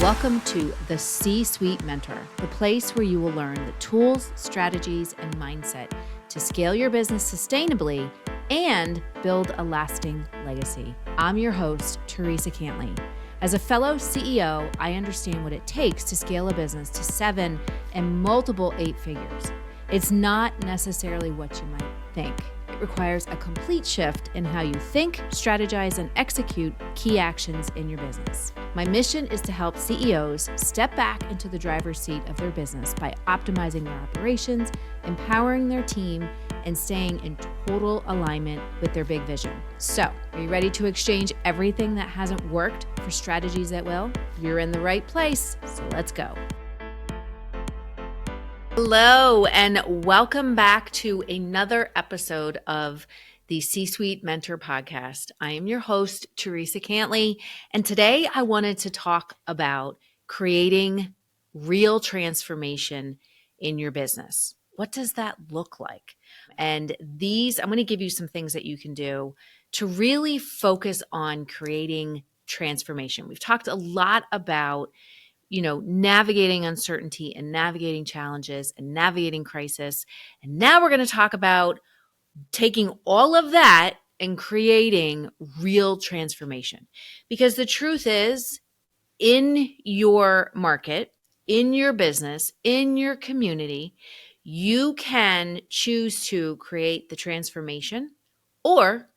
Welcome to the C-Suite Mentor, the place where you will learn the tools, strategies, and mindset to scale your business sustainably and build a lasting legacy. I'm your host, Theresa. As a fellow CEO, I understand what it takes to scale a business to 7 and multiple 8 figures. It's not necessarily what you might think. It requires a complete shift in how you think, strategize, and execute key actions in your business. My mission is to help CEOs step back into the driver's seat of their business by optimizing their operations, empowering their team, and staying in total alignment with their big vision. So, are you ready to exchange everything that hasn't worked for strategies that will? You're in the right place, so let's go. Hello, and welcome back to another episode of the C-Suite Mentor Podcast. I am your host, Theresa, and today I wanted to talk about creating real transformation in your business. What does that look like? And I'm going to give you some things that you can do to really focus on creating transformation. We've talked a lot about navigating uncertainty and navigating challenges and navigating crisis. And now we're going to talk about taking all of that and creating real transformation. Because the truth is, in your market, in your business, in your community, you can choose to create the transformation, or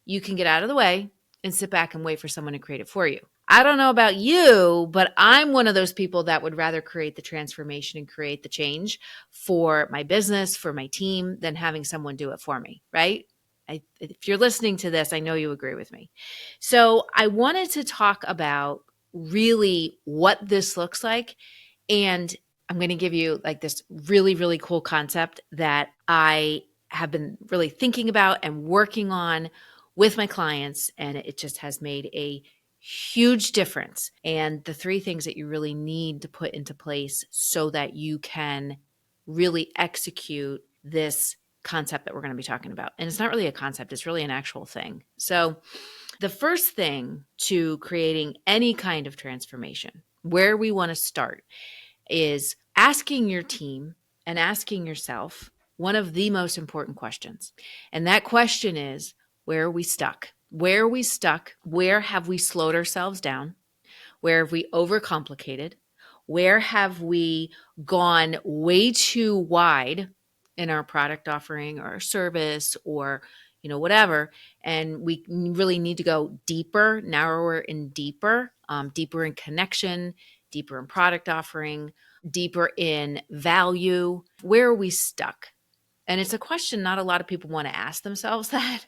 you can get out of the way and sit back and wait for someone to create it for you. I don't know about you, but I'm one of those people that would rather create the transformation and create the change for my business, for my team, than having someone do it for me, right? If you're listening to this, I know you agree with me. So I wanted to talk about really what this looks like. And I'm going to give you like this really, really cool concept that I have been really thinking about and working on with my clients. And it just has made a huge difference. And the 3 things that you really need to put into place so that you can really execute this concept that we're going to be talking about. And it's not really a concept, it's really an actual thing. So the first thing to creating any kind of transformation, where we want to start, is asking your team and asking yourself one of the most important questions. And that question is, where are we stuck? Where are we stuck? Where have we slowed ourselves down? Where have we overcomplicated? Where have we gone way too wide in our product offering or our service or whatever? And we really need to go deeper, narrower and deeper, deeper in connection, deeper in product offering, deeper in value. Where are we stuck? And it's a question not a lot of people want to ask themselves that,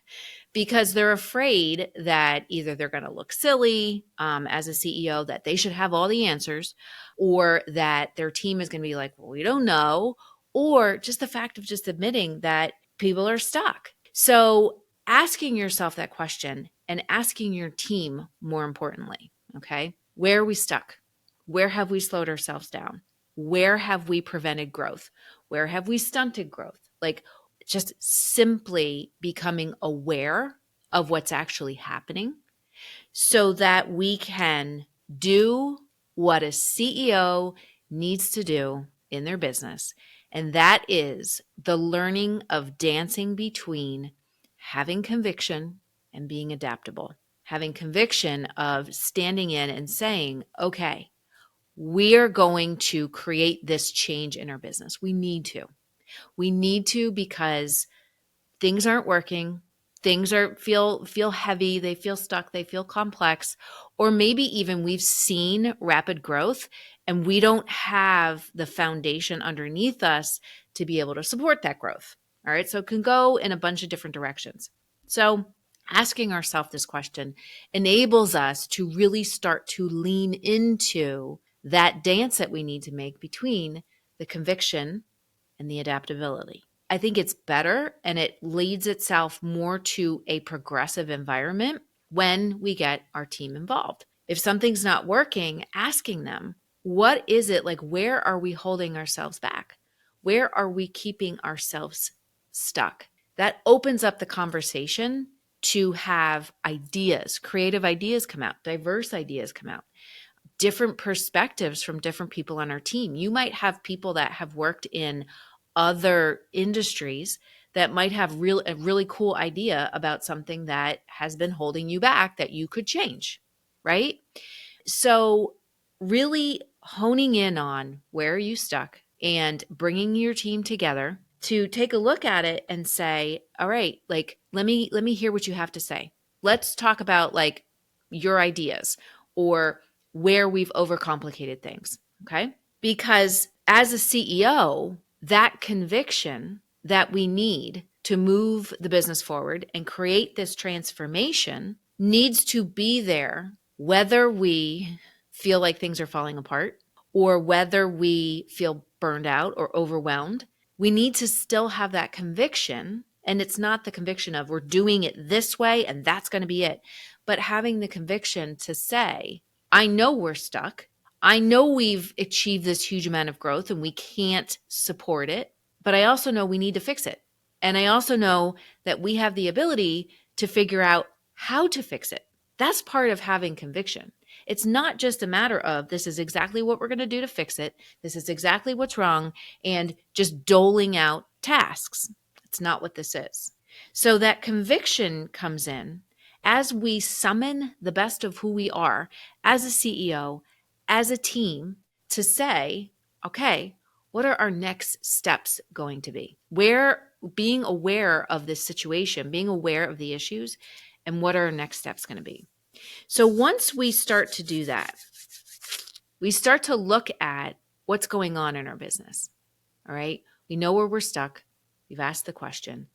because they're afraid that either they're going to look silly as a CEO, that they should have all the answers, or that their team is going to be like, well, we don't know, or just the fact of just admitting that people are stuck. So asking yourself that question and asking your team, more importantly, okay, where are we stuck? Where have we slowed ourselves down? Where have we prevented growth? Where have we stunted growth? Like just simply becoming aware of what's actually happening so that we can do what a CEO needs to do in their business. And that is the learning of dancing between having conviction and being adaptable. Having conviction of standing in and saying, okay, we are going to create this change in our business. We need to. We need to, because things aren't working. Things feel heavy. They feel stuck. They feel complex. Or maybe even we've seen rapid growth and we don't have the foundation underneath us to be able to support that growth. All right. So it can go in a bunch of different directions. So asking ourselves this question enables us to really start to lean into that dance that we need to make between the conviction and the adaptability. I think it's better and it leads itself more to a progressive environment when we get our team involved. If something's not working, asking them, what is it? Like, where are we holding ourselves back? Where are we keeping ourselves stuck? That opens up the conversation to have ideas, creative ideas come out, diverse ideas come out. different perspectives from different people on our team. You might have people that have worked in other industries that might have a really cool idea about something that has been holding you back that you could change, right? So really honing in on where are you stuck and bringing your team together to take a look at it and say, all right, like, let me hear what you have to say. Let's talk about like your ideas or where we've overcomplicated things. Okay. Because as a CEO, that conviction that we need to move the business forward and create this transformation needs to be there, whether we feel like things are falling apart or whether we feel burned out or overwhelmed. We need to still have that conviction. And it's not the conviction of we're doing it this way and that's going to be it, but having the conviction to say, I know we're stuck. I know we've achieved this huge amount of growth and we can't support it, but I also know we need to fix it. And I also know that we have the ability to figure out how to fix it. That's part of having conviction. It's not just a matter of this is exactly what we're going to do to fix it. This is exactly what's wrong and just doling out tasks. It's not what this is. So that conviction comes in as we summon the best of who we are as a CEO, as a team to say, okay, what are our next steps going to be? Where being aware of this situation, being aware of the issues, and what are our next steps going to be? So once we start to do that, we start to look at what's going on in our business. All right. We know where we're stuck. We've asked the question.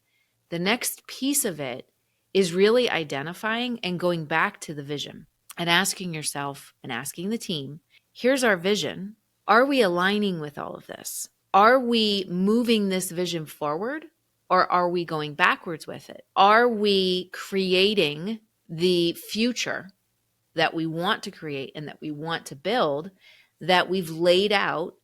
The next piece of it is really identifying and going back to the vision and asking yourself and asking the team, here's our vision. Are we aligning with all of this? Are we moving this vision forward or are we going backwards with it? Are we creating the future that we want to create and that we want to build that we've laid out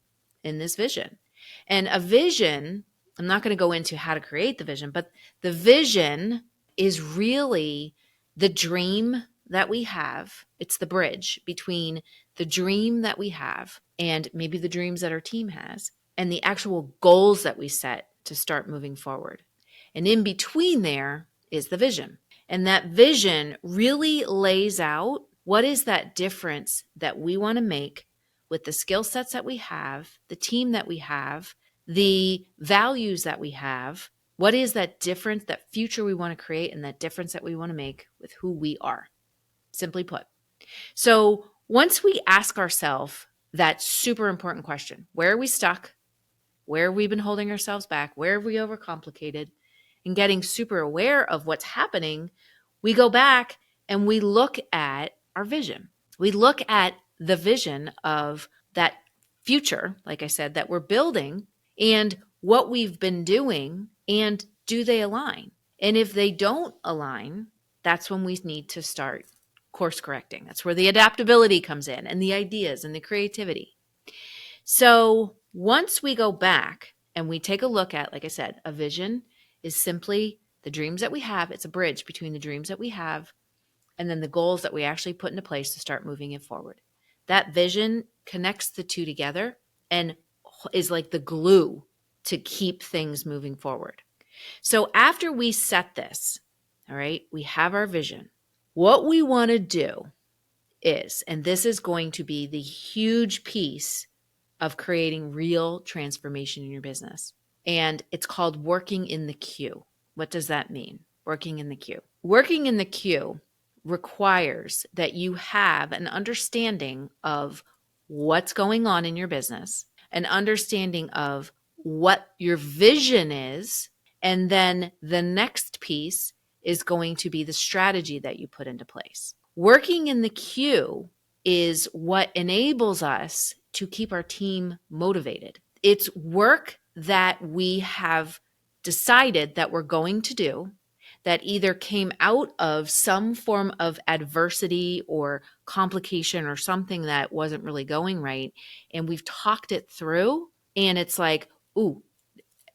in this vision? And a vision, I'm not going to go into how to create the vision, but the vision is really the dream that we have. It's the bridge between the dream that we have and maybe the dreams that our team has and the actual goals that we set to start moving forward. And in between there is the vision. And that vision really lays out what is that difference that we want to make with the skill sets that we have, the team that we have, the values that we have. What is that difference, that future we want to create and that difference that we want to make with who we are, simply put. So once we ask ourselves that super important question, where are we stuck? Where have we been holding ourselves back? Where have we overcomplicated? And getting super aware of what's happening, we go back and we look at our vision. We look at the vision of that future, like I said, that we're building and what we've been doing, and do they align? And if they don't align, that's when we need to start course correcting. That's where the adaptability comes in and the ideas and the creativity. So once we go back and we take a look at, like I said, a vision is simply the dreams that we have. It's a bridge between the dreams that we have and then the goals that we actually put into place to start moving it forward. That vision connects the two together and is like the glue to keep things moving forward. So after we set this, all right, we have our vision. What we want to do is, and this is going to be the huge piece of creating real transformation in your business, and it's called working in the queue. What does that mean? Working in the queue. Working in the queue requires that you have an understanding of what's going on in your business, an understanding of what your vision is, and then the next piece is going to be the strategy that you put into place. Working in the queue is what enables us to keep our team motivated. It's work that we have decided that we're going to do that either came out of some form of adversity or complication or something that wasn't really going right. And we've talked it through and it's like, ooh,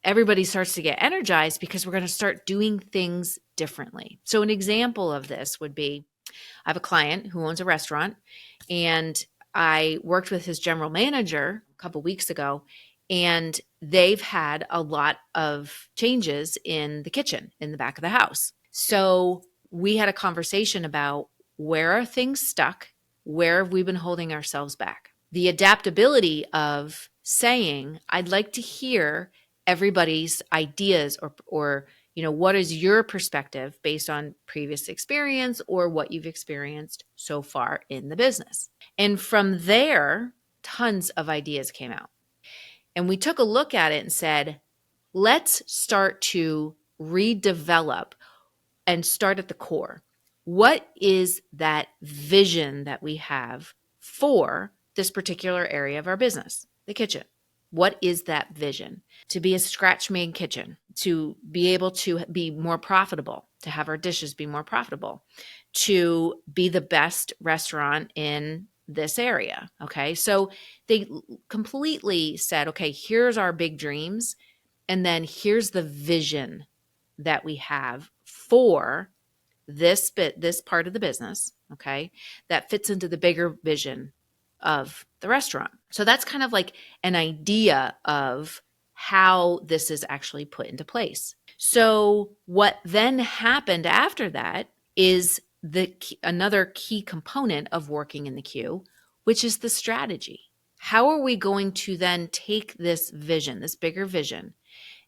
everybody starts to get energized because we're going to start doing things differently. So an example of this would be, I have a client who owns a restaurant and I worked with his general manager a couple weeks ago, and they've had a lot of changes in the kitchen in the back of the house. So we had a conversation about where are things stuck? Where have we been holding ourselves back? The adaptability of saying, I'd like to hear everybody's ideas or what is your perspective based on previous experience or what you've experienced so far in the business. And from there, tons of ideas came out. And we took a look at it and said, let's start to redevelop and start at the core. What is that vision that we have for this particular area of our business, the kitchen? What is that vision? To be a scratch-made kitchen, to be able to be more profitable, to have our dishes be more profitable, to be the best restaurant in this area. Okay. So they completely said, okay, here's our big dreams. And then here's the vision that we have for this part of the business, okay, that fits into the bigger vision of the restaurant. So that's kind of like an idea of how this is actually put into place. So what then happened after that is another key component of working in the queue, which is the strategy. How are we going to then take this vision, this bigger vision,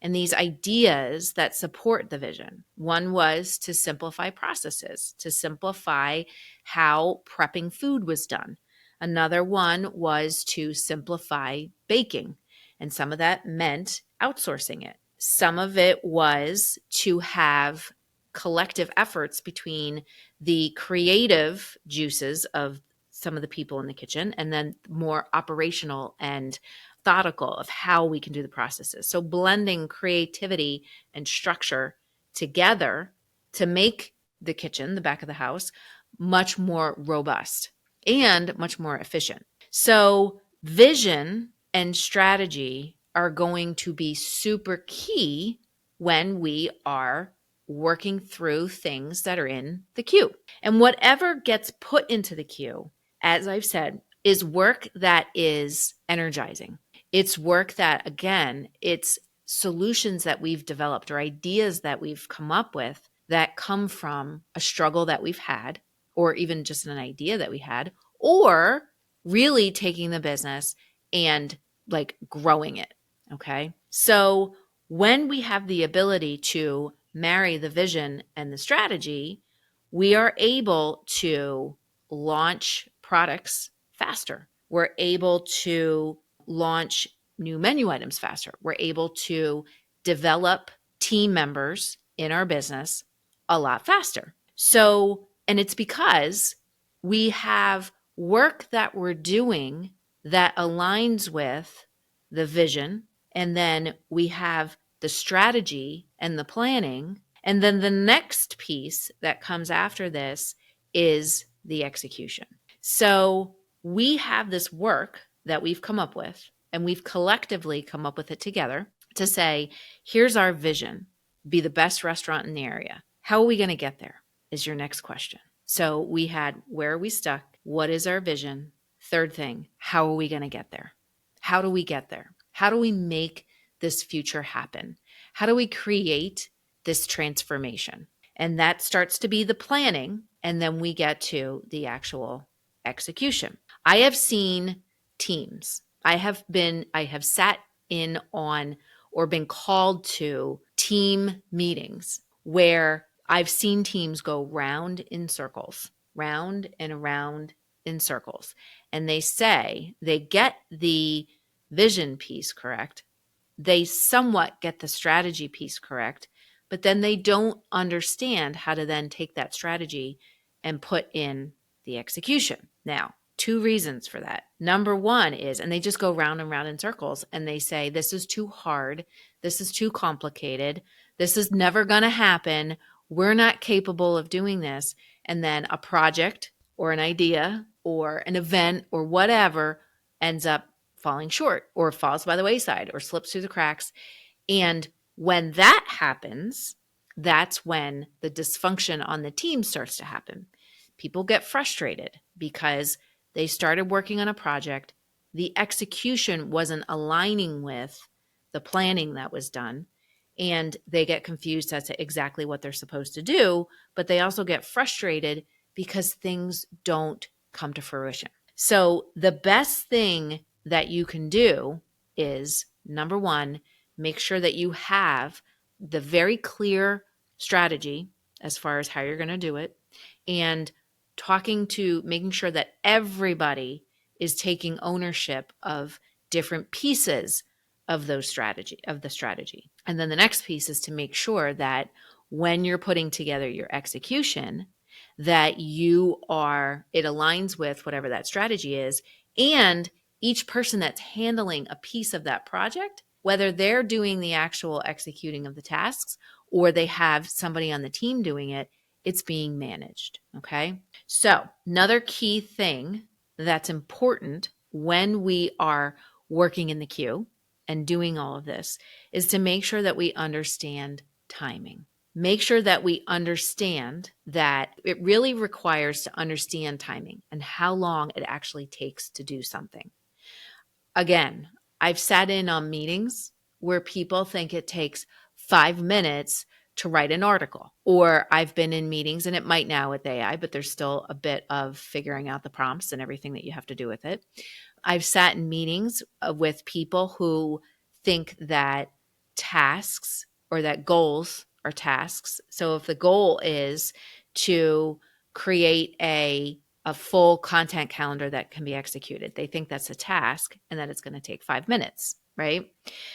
and these ideas that support the vision? One was to simplify processes, to simplify how prepping food was done. Another one was to simplify baking, and some of that meant outsourcing it. Some of it was to have collective efforts between the creative juices of some of the people in the kitchen and then more operational and methodical of how we can do the processes. So blending creativity and structure together to make the kitchen, the back of the house, much more robust and much more efficient. So vision and strategy are going to be super key when we are working through things that are in the queue. And whatever gets put into the queue, as I've said, is work that is energizing. It's work that, again, it's solutions that we've developed or ideas that we've come up with that come from a struggle that we've had, or even just an idea that we had, or really taking the business and like growing it. Okay. So when we have the ability to marry the vision and the strategy, we are able to launch products faster. We're able to launch new menu items faster. We're able to develop team members in our business a lot faster. So, and it's because we have work that we're doing that aligns with the vision, and then we have the strategy and the planning. And then the next piece that comes after this is the execution. So we have this work that we've come up with, and we've collectively come up with it together to say, here's our vision, be the best restaurant in the area. How are we going to get there is your next question. So we had, where are we stuck? What is our vision? Third thing, how are we going to get there? How do we get there? How do we make this future happen? How do we create this transformation? And that starts to be the planning. And then we get to the actual execution. I have seen teams. I have sat in on or been called to team meetings where I've seen teams go round and around in circles. And they say they get the vision piece correct. They somewhat get the strategy piece correct, but then they don't understand how to then take that strategy and put in the execution. Now, two reasons for that. Number one is, and they just go round and round in circles and they say, this is too hard. This is too complicated. This is never going to happen. We're not capable of doing this. And then a project or an idea or an event or whatever ends up falling short or falls by the wayside or slips through the cracks. And when that happens, that's when the dysfunction on the team starts to happen. People get frustrated because they started working on a project, the execution wasn't aligning with the planning that was done, and they get confused as to exactly what they're supposed to do, but they also get frustrated because things don't come to fruition. So the best thing that you can do is, number one, make sure that you have the very clear strategy as far as how you're going to do it, and making sure that everybody is taking ownership of different pieces of the strategy. And then the next piece is to make sure that when you're putting together your execution, that it aligns with whatever that strategy is. And each person that's handling a piece of that project, whether they're doing the actual executing of the tasks or they have somebody on the team doing it, it's being managed. Okay. So another key thing that's important when we are working in the queue and doing all of this is to make sure that we understand timing. Make sure that we understand that it really requires to understand timing and how long it actually takes to do something. Again, I've sat in on meetings where people think it takes 5 minutes to write an article. Or I've been in meetings, and it might now with AI, but there's still a bit of figuring out the prompts and everything that you have to do with it. I've sat in meetings with people who think that tasks or that goals are tasks. So if the goal is to create a full content calendar that can be executed, they think that's a task and that it's going to take 5 minutes, right?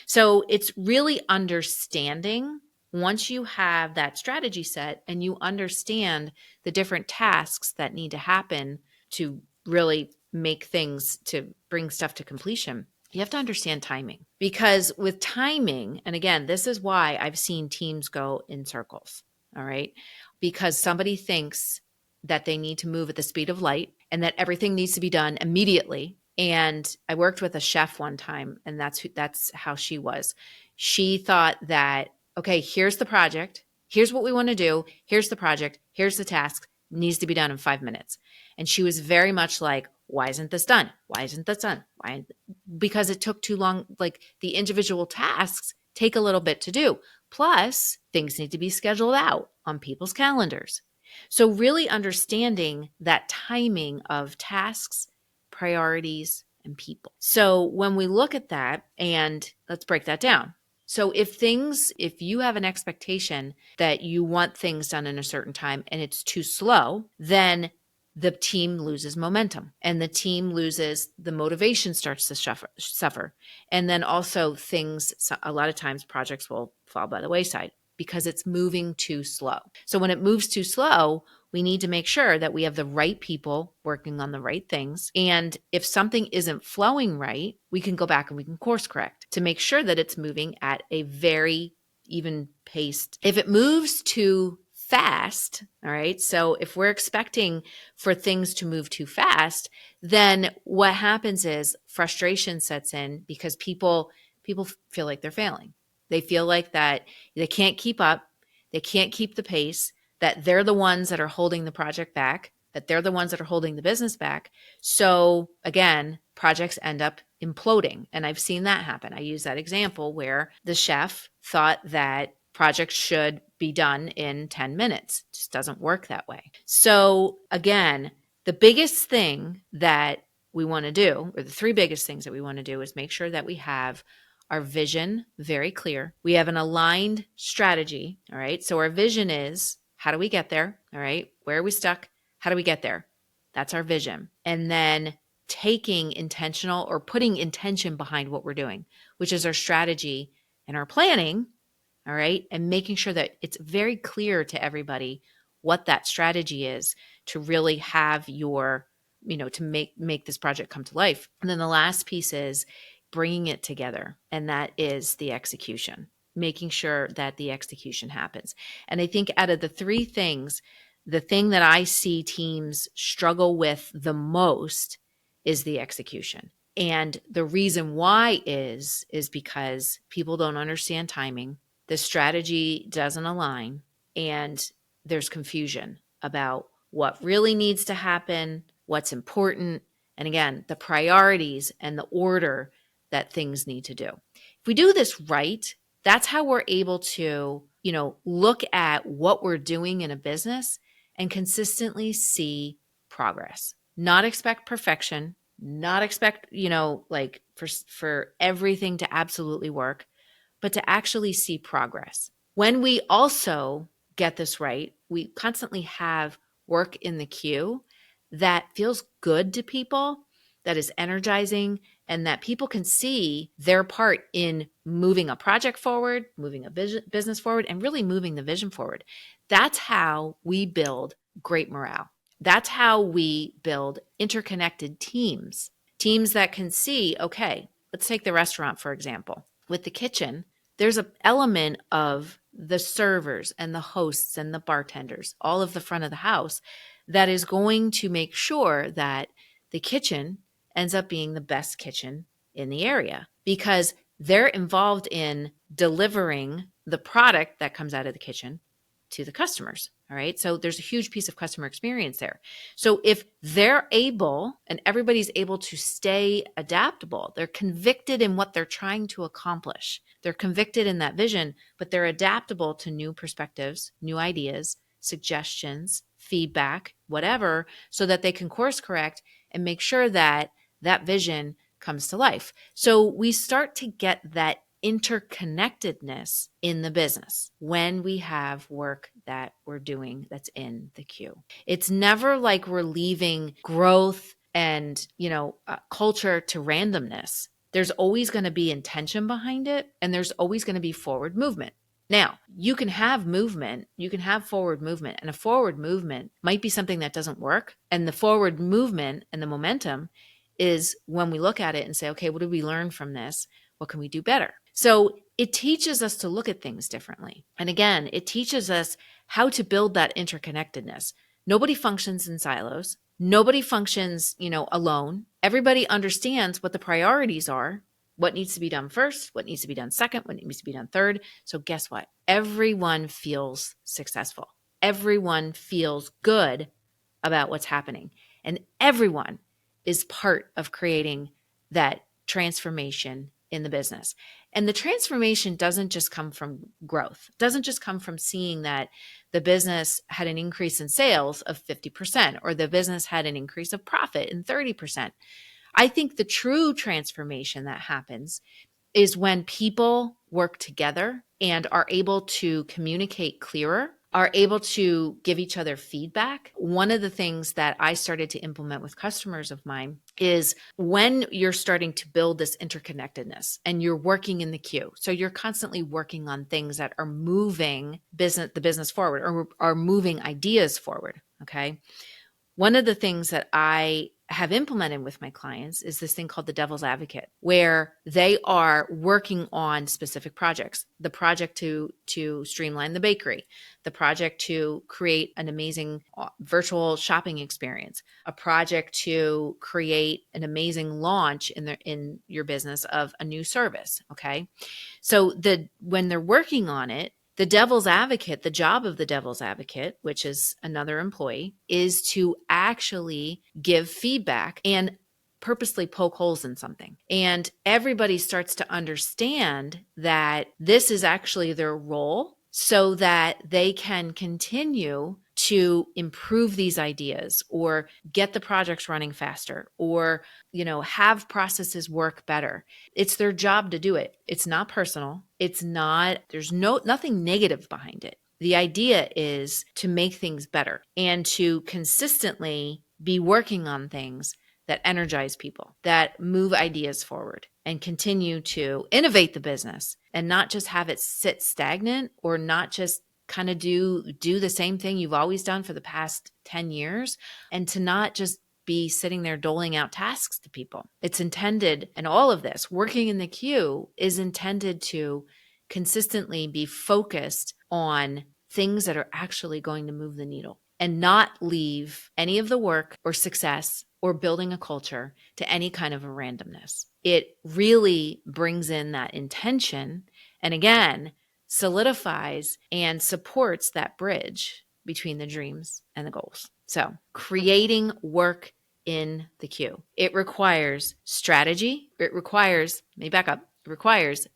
So it's really understanding, once you have that strategy set and you understand the different tasks that need to happen to really to bring stuff to completion, you have to understand timing. Because with timing, and again, this is why I've seen teams go in circles, all right? Because somebody thinks that they need to move at the speed of light and that everything needs to be done immediately. And I worked with a chef one time, and that's how she was. She thought that, okay, here's the project. Here's what we want to do. Here's the project. Here's the task. It needs to be done in 5 minutes. And she was very much like, why isn't this done? Why isn't this done? Why? Because it took too long. Like, the individual tasks take a little bit to do. Plus, things need to be scheduled out on people's calendars. So really understanding that timing of tasks, priorities, and people. So when we look at that, and let's break that down. So if you have an expectation that you want things done in a certain time and it's too slow, then the team loses momentum, and the motivation starts to suffer. And then also a lot of times projects will fall by the wayside because it's moving too slow. So when it moves too slow, we need to make sure that we have the right people working on the right things. And if something isn't flowing right, we can go back and we can course correct to make sure that it's moving at a very even paced. If it moves too fast, all right, so if we're expecting for things to move too fast, then what happens is frustration sets in because people feel like they're failing. They feel like that they can't keep up, they can't keep the pace, that they're the ones that are holding the project back, that they're the ones that are holding the business back. So again, projects end up imploding. And I've seen that happen. I use that example where the chef thought that projects should be done in 10 minutes. It just doesn't work that way. So again, the biggest thing that we want to do, or the three biggest things that we want to do, is make sure that we have our vision very clear. We have an aligned strategy. All right. So our vision is, how do we get there? All right. Where are we stuck? How do we get there? That's our vision. And then taking intentional or putting intention behind what we're doing, which is our strategy and our planning. All right. And making sure that it's very clear to everybody what that strategy is to really have to make this project come to life. And then the last piece is bringing it together. And that is the execution, making sure that the execution happens. And I think out of the three things, the thing that I see teams struggle with the most is the execution. And the reason why is because people don't understand timing, the strategy doesn't align, and there's confusion about what really needs to happen, what's important, And again, the priorities and the order that things need to do. If we do this right, that's how we're able to, look at what we're doing in a business and consistently see progress. Not expect perfection, not expect, like for everything to absolutely work, but to actually see progress. When we also get this right, we constantly have work in the queue that feels good to people, that is energizing, and that people can see their part in moving a project forward, moving a business forward, and really moving the vision forward. That's how we build great morale. That's how we build interconnected teams, teams that can see, okay, let's take the restaurant, for example. With the kitchen, there's an element of the servers and the hosts and the bartenders, all of the front of the house, that is going to make sure that the kitchen ends up being the best kitchen in the area because they're involved in delivering the product that comes out of the kitchen to the customers. All right. So there's a huge piece of customer experience there. So if they're able and everybody's able to stay adaptable, they're convicted in what they're trying to accomplish. They're convicted in that vision, but they're adaptable to new perspectives, new ideas, suggestions, feedback, whatever, so that they can course correct and make sure that that vision comes to life. So we start to get that interconnectedness in the business when we have work that we're doing that's in the queue. It's never like we're leaving growth and, culture to randomness. There's always going to be intention behind it, and there's always going to be forward movement. Now, you can have movement, you can have forward movement, and a forward movement might be something that doesn't work. And the forward movement and the momentum is when we look at it and say, okay, what did we learn from this? What can we do better? So it teaches us to look at things differently. And again, it teaches us how to build that interconnectedness. Nobody functions in silos. Nobody functions, alone. Everybody understands what the priorities are, what needs to be done first, what needs to be done second, what needs to be done third. So guess what? Everyone feels successful. Everyone feels good about what's happening. And everyone is part of creating that transformation in the business. And the transformation doesn't just come from growth, doesn't just come from seeing that the business had an increase in sales of 50% or the business had an increase of profit in 30%. I think the true transformation that happens is when people work together and are able to communicate clearer, are able to give each other feedback. One of the things that I started to implement with customers of mine is when you're starting to build this interconnectedness and you're working in the queue. So you're constantly working on things that are moving the business forward or are moving ideas forward. Okay. One of the things that I have implemented with my clients is this thing called the devil's advocate, where they are working on specific projects. The project to streamline the bakery, the project to create an amazing virtual shopping experience, a project to create an amazing launch in your business of a new service. Okay. So when they're working on it, the devil's advocate, the job of the devil's advocate, which is another employee, is to actually give feedback and purposely poke holes in something. And everybody starts to understand that this is actually their role so that they can continue to improve these ideas or get the projects running faster or, have processes work better. It's their job to do it. It's not personal. There's nothing negative behind it. The idea is to make things better and to consistently be working on things that energize people, that move ideas forward and continue to innovate the business and not just have it sit stagnant or not just kind of do the same thing you've always done for the past 10 years and to not just be sitting there doling out tasks to people. It's intended, and all of this working in the queue is intended to consistently be focused on things that are actually going to move the needle and not leave any of the work or success or building a culture to any kind of a randomness. It really brings in that intention and again, solidifies and supports that bridge between the dreams and the goals. So creating work in the queue. It requires strategy. It requires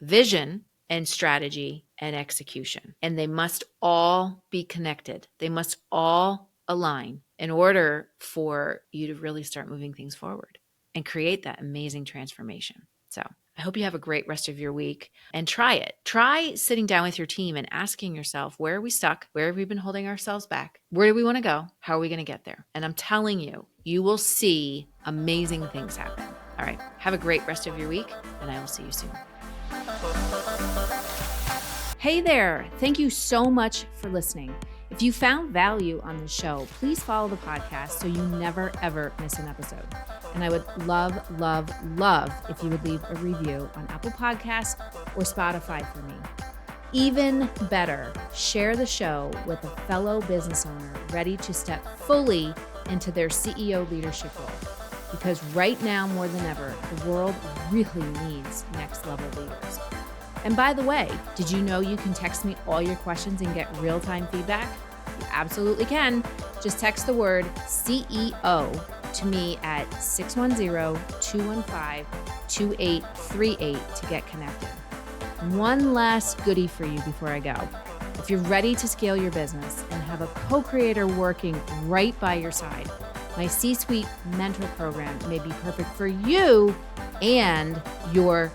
vision and strategy and execution. And they must all be connected. They must all align in order for you to really start moving things forward and create that amazing transformation. So I hope you have a great rest of your week and try it. Try sitting down with your team and asking yourself, where are we stuck? Where have we been holding ourselves back? Where do we want to go? How are we going to get there? And I'm telling you, you will see amazing things happen. All right. Have a great rest of your week, and I will see you soon. Hey there. Thank you so much for listening. If you found value on the show, please follow the podcast so you never, ever miss an episode. And I would love, love, love if you would leave a review on Apple Podcasts or Spotify for me. Even better, share the show with a fellow business owner ready to step fully into their CEO leadership role. Because right now, more than ever, the world really needs next level leaders. And by the way, did you know you can text me all your questions and get real-time feedback? You absolutely can. Just text the word CEO to me at 610-215-2838 to get connected. One last goodie for you before I go. If you're ready to scale your business and have a co-creator working right by your side, my C-Suite Mentor Program may be perfect for you and your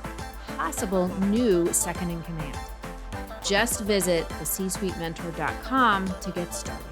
possible new second in command. Just visit thecsuitementor.com to get started.